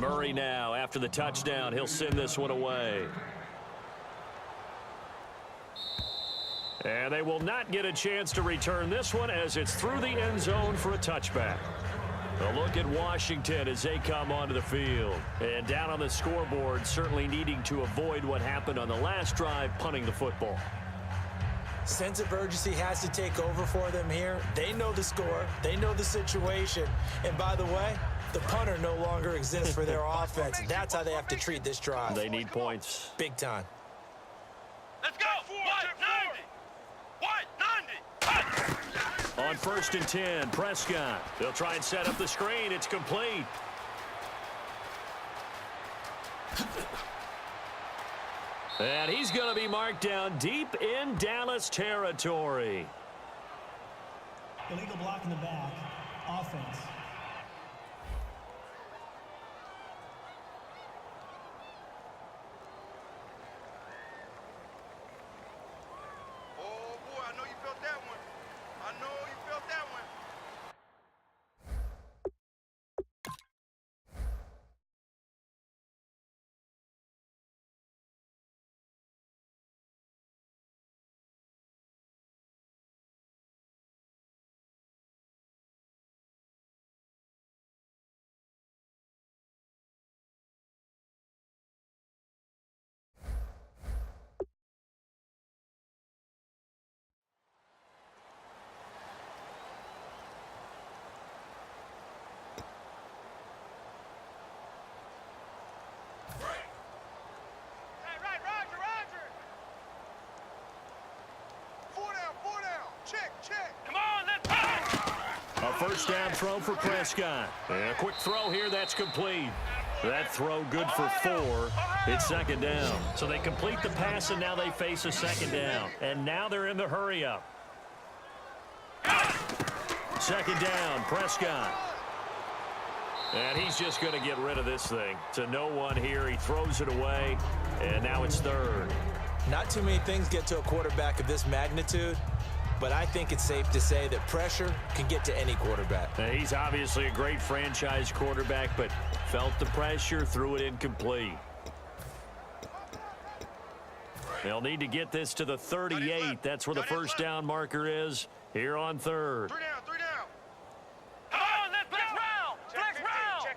Murray now, after the touchdown, he'll send this one away. And they will not get a chance to return this one as it's through the end zone for a touchback. A look at Washington as they come onto the field. And down on the scoreboard, certainly needing to avoid what happened on the last drive, punting the football. Sense of urgency has to take over for them here. They know the score. They know the situation. And by the way, the punter no longer exists for their offense. That's how they have to treat this drive. They need points. Big time. Let's go. What? 90. On 1st and 10, Prescott. They'll try and set up the screen. It's complete. And he's going to be marked down deep in Dallas territory. Illegal block in the back. Offense. Oh, boy, I know you felt that one. A first down throw for Prescott. And a quick throw here, that's complete. That throw good for 4. It's 2nd down. So they complete the pass, and now they face a 2nd down. And now they're in the hurry-up. 2nd down, Prescott. And he's just going to get rid of this thing. To no one here, he throws it away, and now it's 3rd. Not too many things get to a quarterback of this magnitude, but I think it's safe to say that pressure can get to any quarterback. Now, he's obviously a great franchise quarterback, but felt the pressure, threw it incomplete. They'll need to get this to the 38. That's where the first down marker is here on 3rd. 3 down. Come on, flex round.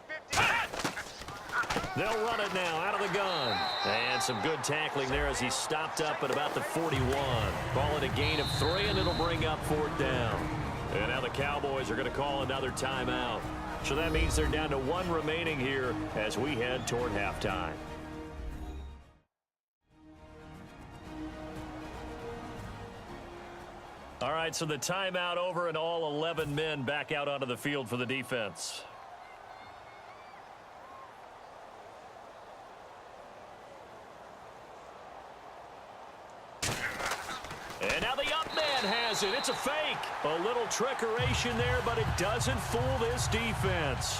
They'll run it now out of the gun. And some good tackling there as he stopped up at about the 41. Call it a gain of 3, and it'll bring up 4th down. And now the Cowboys are going to call another timeout. So that means they're down to 1 remaining here as we head toward halftime. All right, so the timeout over and all 11 men back out onto the field for the defense. And now the up man has it. It's a fake. A little trickeration there, but it doesn't fool this defense.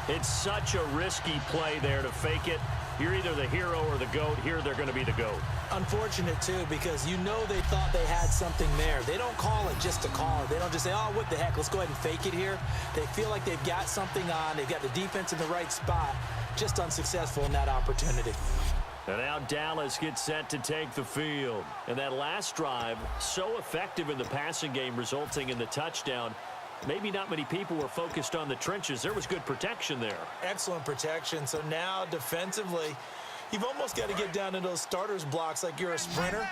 It's such a risky play there to fake it. You're either the hero or the GOAT. Here they're going to be the GOAT. Unfortunate, too, because you know they thought they had something there. They don't call it just to call it. They don't just say, oh, what the heck, let's go ahead and fake it here. They feel like they've got something on. They've got the defense in the right spot. Just unsuccessful in that opportunity. And now Dallas gets set to take the field. And that last drive, so effective in the passing game, resulting in the touchdown. Maybe not many people were focused on the trenches. There was good protection there. Excellent protection. So now defensively, you've almost got to get down to those starters blocks like you're a sprinter.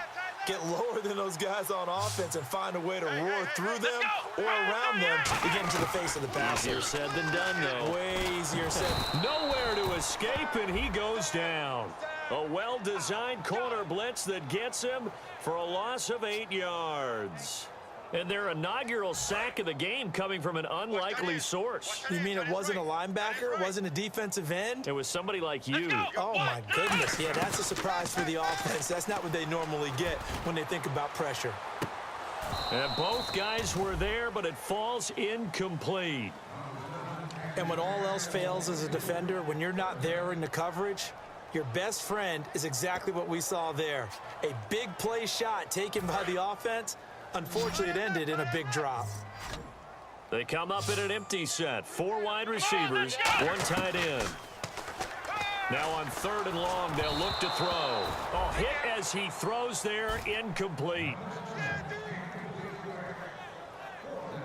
Get lower than those guys on offense and find a way to roar through them or around them to get into the face of the passer. Easier said than done, though. Way easier said. Nowhere to escape, and he goes down. A well-designed corner blitz that gets him for a loss of 8 yards. And their inaugural sack of the game coming from an unlikely source. You mean it wasn't a linebacker? It wasn't a defensive end? It was somebody like you. Oh, my goodness. Yeah, that's a surprise for the offense. That's not what they normally get when they think about pressure. And both guys were there, but it falls incomplete. And when all else fails as a defender, when you're not there in the coverage, your best friend is exactly what we saw there. A big play shot taken by the offense. Unfortunately, it ended in a big drop. They come up in an empty set. 4 wide receivers, 1 tight end. Now on 3rd and long, they'll look to throw. Oh, hit as he throws there, incomplete.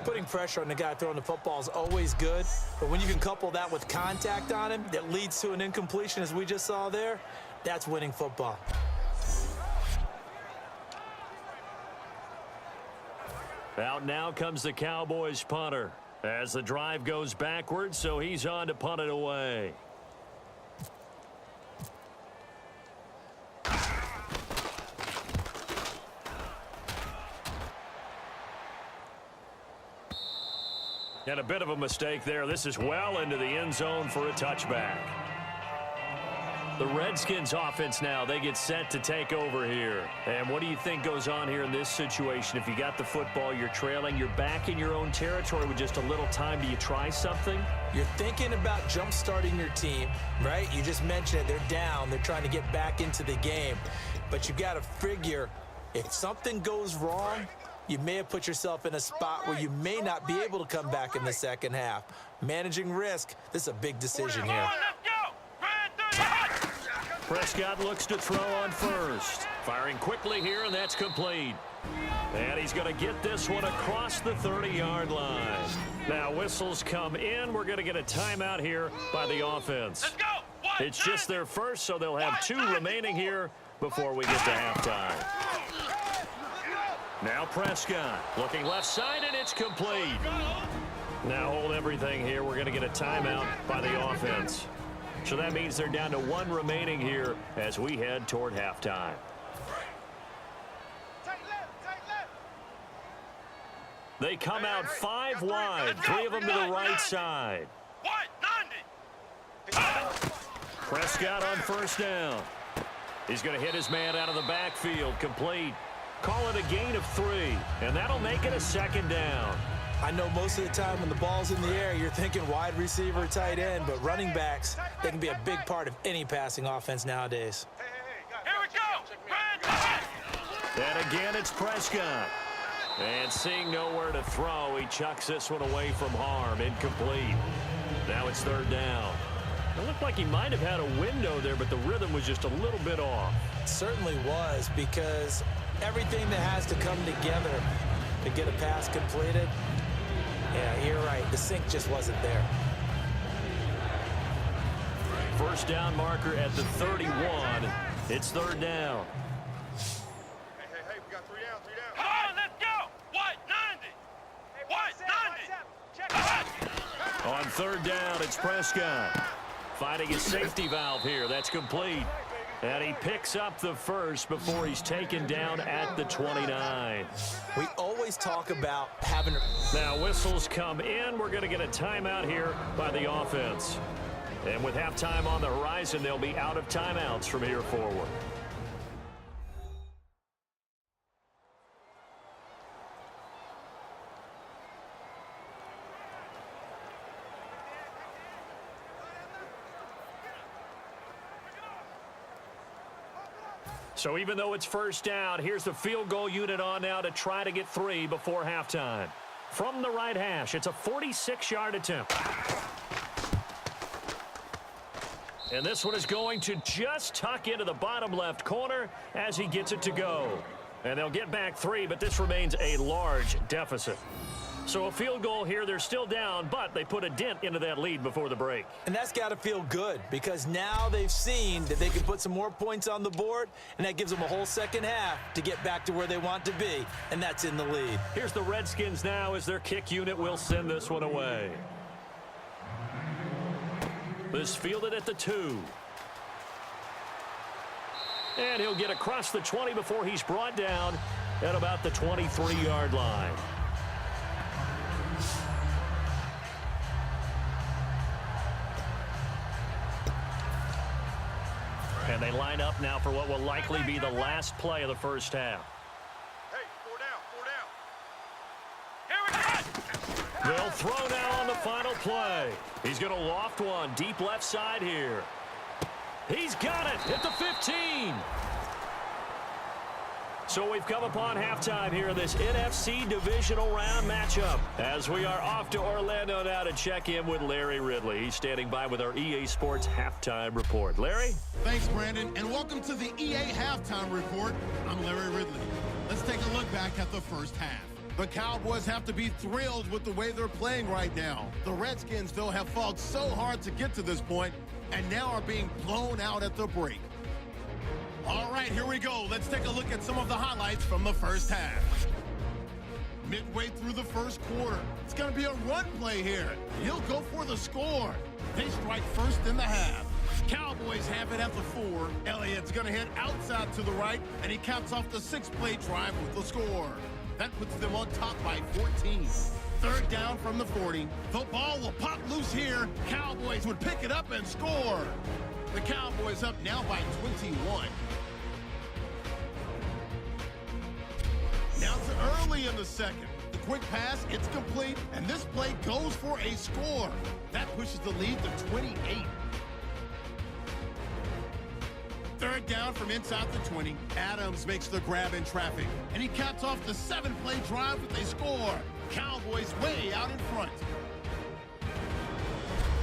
Putting pressure on the guy throwing the football is always good, but when you can couple that with contact on him that leads to an incompletion, as we just saw there, that's winning football. Out now comes the Cowboys punter as the drive goes backwards, so he's on to punt it away. And a bit of a mistake there. This is well into the end zone for a touchback. The Redskins offense now, they get set to take over here. And what do you think goes on here in this situation? If you got the football, you're trailing, you're back in your own territory with just a little time. Do you try something? You're thinking about jump-starting your team, right? You just mentioned it. They're down. They're trying to get back into the game. But you got to figure if something goes wrong, you may have put yourself in a spot where you may not be able to come back in the second half. Managing risk, this is a big decision here. Prescott looks to throw on first. Firing quickly here, and that's complete. And he's going to get this one across the 30-yard line. Now whistles come in. We're going to get a timeout here by the offense. Let's go. It's just their first, so they'll have 2 remaining here before we get to halftime. Now Prescott looking left side, and it's complete. Now hold everything here. We're going to get a timeout by the offense. So that means they're down to 1 remaining here as we head toward halftime. They come out 5 wide, 3 of them to the right side. Prescott on first down. He's going to hit his man out of the backfield, complete. Call it a gain of 3, and that'll make it a 2nd down. I know most of the time when the ball's in the air, you're thinking wide receiver, tight end, but running backs, they can be a big part of any passing offense nowadays. Here we go. And again, it's Prescott. And seeing nowhere to throw, he chucks this one away from harm, incomplete. Now it's 3rd down. It looked like he might have had a window there, but the rhythm was just a little bit off. It certainly was, because everything that has to come together to get a pass completed, yeah, you're right. The sync just wasn't there. First down marker at the 31. It's 3rd down. Hey, we got 3 down, 3 down. Come on, let's go. What? 90. What? 90. On 3rd down, it's Prescott. Finding his safety valve here. That's complete. And he picks up the first before he's taken down at the 29. We always talk about having... Now whistles come in. We're going to get a timeout here by the offense. And with halftime on the horizon, they'll be out of timeouts from here forward. So even though it's first down, here's the field goal unit on now to try to get 3 before halftime. From the right hash, it's a 46-yard attempt. And this one is going to just tuck into the bottom left corner as he gets it to go. And they'll get back 3, but this remains a large deficit. So a field goal here, they're still down, but they put a dent into that lead before the break. And that's got to feel good, because now they've seen that they can put some more points on the board, and that gives them a whole second half to get back to where they want to be, and that's in the lead. Here's the Redskins now as their kick unit will send this one away. This fielded at the 2. And he'll get across the 20 before he's brought down at about the 23-yard line. And they line up now for what will likely be the last play of the first half. Hey, 4 down, 4 down. Here we go. They'll throw now on the final play. He's going to loft one deep left side here. He's got it at the 15. So we've come upon halftime here in this NFC divisional round matchup as we are off to Orlando now to check in with Larry Ridley. He's standing by with our EA Sports halftime report. Larry? Thanks, Brandon, and welcome to the EA halftime report. I'm Larry Ridley. Let's take a look back at the first half. The Cowboys have to be thrilled with the way they're playing right now. The Redskins, though, have fought so hard to get to this point and now are being blown out at the break. All right, here we go. Let's take a look at some of the highlights from the first half. Midway through the first quarter, it's going to be a run play here. He'll go for the score. They strike first in the half. Cowboys have it at the 4. Elliott's going to hit outside to the right, and he caps off the 6-play drive with the score. That puts them on top by 14. Third down from the 40. The ball will pop loose here. Cowboys would pick it up and score. The Cowboys up now by 21. Now it's early in the second. The quick pass, it's complete, and this play goes for a score. That pushes the lead to 28. Third down from inside the 20. Adams makes the grab in traffic, and he caps off the 7-play drive with a score. Cowboys way out in front.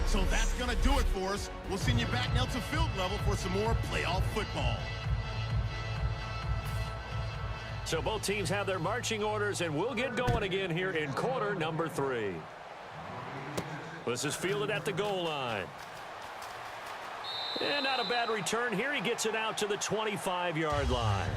So that's going to do it for us. We'll send you back now to field level for some more playoff football. So both teams have their marching orders, and we'll get going again here in quarter number 3. This is fielded at the goal line. And not a bad return here. He gets it out to the 25-yard line.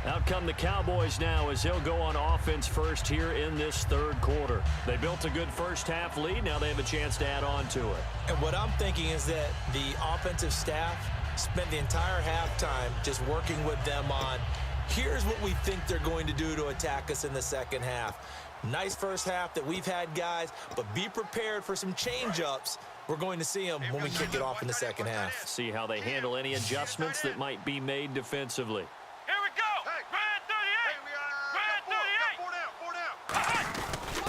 Out come the Cowboys now as they'll go on offense first here in this third quarter. They built a good first half lead. Now they have a chance to add on to it. And what I'm thinking is that the offensive staff spent the entire halftime just working with them on, here's what we think they're going to do to attack us in the second half. Nice first half that we've had, guys, but be prepared for some change-ups. We're going to see them when we kick it off in the second half. See how they handle any adjustments that might be made defensively. Here we go. Grand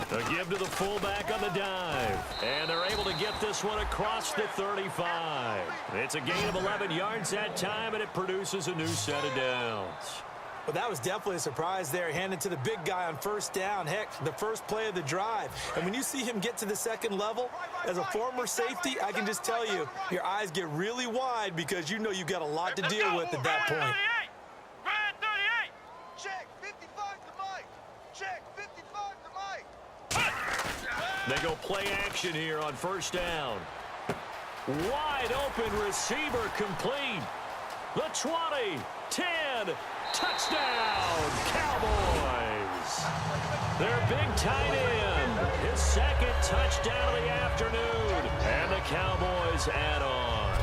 38. A give to the fullback on the dive. And they're able to get this one across the 35. It's a gain of 11 yards that time, and it produces a new set of downs. Well, that was definitely a surprise there, handed to the big guy on first down. Heck, the first play of the drive. And when you see him get to the second level, as a former safety, I can just tell you, your eyes get really wide because you know you've got a lot to deal with at that point. Grand 38. Check 55 to Mike. Check 55 to Mike. They go play action here on first down. Wide open receiver complete. The 20, 10, touchdown, Cowboys. Their big tight end, his second touchdown of the afternoon, and the Cowboys add on.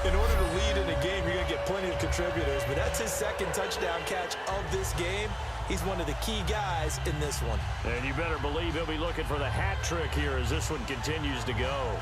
In order to lead in a game, you're going to get plenty of contributors, but that's his second touchdown catch of this game. He's one of the key guys in this one. And you better believe he'll be looking for the hat trick here as this one continues to go.